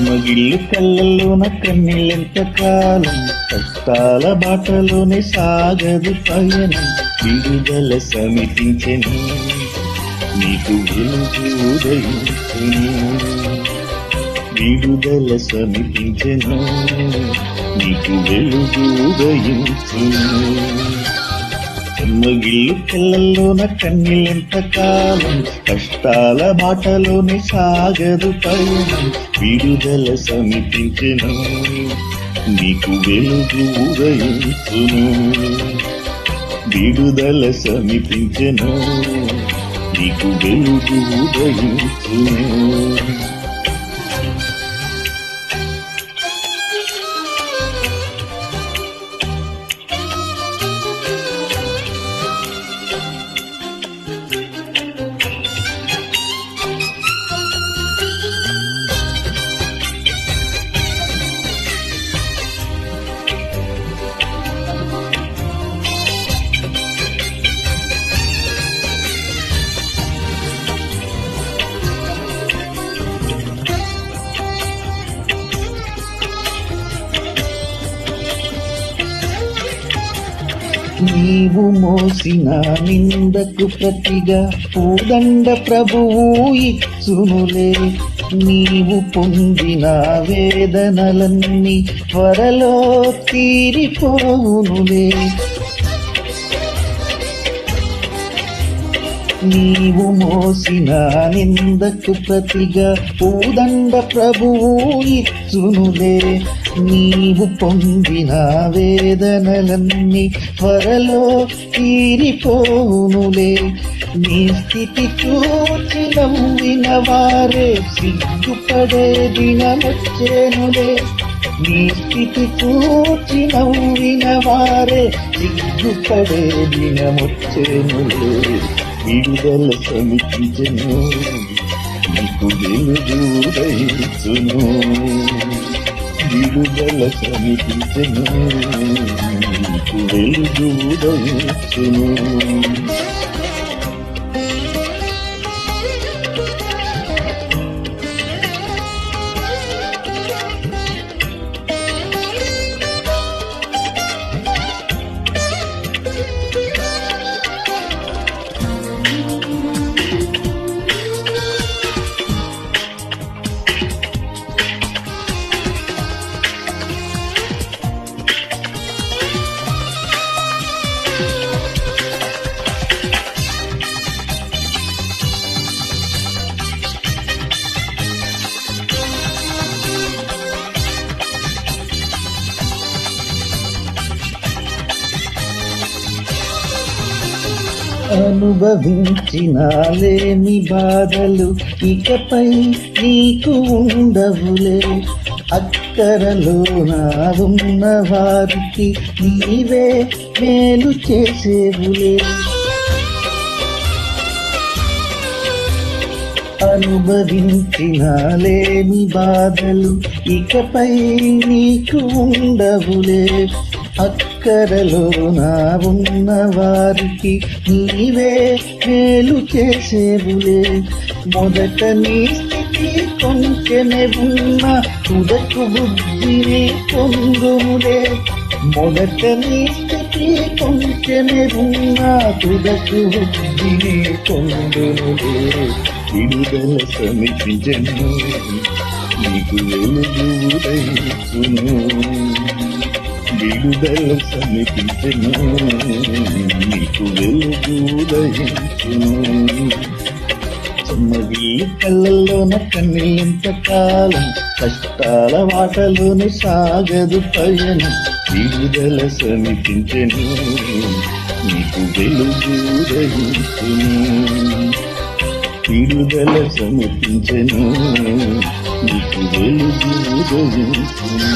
మగిళ్ళు కళ్ళల్లోన కన్నీళ్ళెంత కాలం, కష్టాల బాటలోనే సాగదు పయనం. విడుదల సమీపించెను, నీకు వెలుగు ఉదయించెను. విడుదల సమీపించెను, నీకు వెలుగు ఉదయించెను. మగిళ్ళు కళ్ళల్లోన కన్నీళ్ళెంత కాలం, కష్టాల బాటలోనే సాగదు పయనం. విడుదల సమీపించెను, నీకు వెలుగు ఉదయించును. విడుదల సమీపించెను, నీకు వెలుగు ఉదయించును. నీవు మోసిన నిందకు ప్రతిగా పూదండ ప్రభువు ఇచ్చునులే. నీవు పొందిన వేదనలన్నీ త్వరలో తీరిపోవునులే. నీవు మోసిన నిందకు ప్రతిగా పూదండ ప్రభువు ఇచ్చునులే. నీవు పొందిన వేదనలన్నీ త్వరలో తీరిపోనులే. నీ స్థితి చూచి నవ్విన వారే సిగ్గుపడే దినమొచ్చేనులే. నీ స్థితి చూచి నవ్విన వారే సిగ్గుపడే దినమొచ్చేనులే. విడుదల సమీపించెను, నీకు వెలుగు ఉదయించును. విడుదల సమీపించెను, నీకు వెలుగు ఉదయించును. అనుభవించిన లేని బాధలు ఇకపై నీకు ఉండవులే. అక్కరలో నా ఉన్న వారికి నీవే మేలు చేసేవులే. అనుభవించిన లేని బాధలు ఇకపై నీకు ఉండవులే. అక్కరలో నా ఉన్న వారికి నీవే మేలు చేసేవులే. మొదట నీ స్థితి కొంచెమే ఉన్న తుదకు బుద్ధిని పొందుములే. మొదట నీ స్థితి కొంచెమే ఉన్న తుదకు బుద్ధిని పొందుములే. విడుదల సమీపించెను, నీకు వెలుగు ఉదయించును. విడుదల సమీపించెను, నీకు వెలుగు ఉదయించును. మగిలి కళ్ళల్లోన కన్నీళ్ళెంత కాలం, కష్టాల వాటలోనే సాగదు పయనం. విడుదల సమీపించెను, నీకు వెలుగు ఉదయించును. విడుదల సమీపించెను, నీకు వెలుగు ఉదయించును.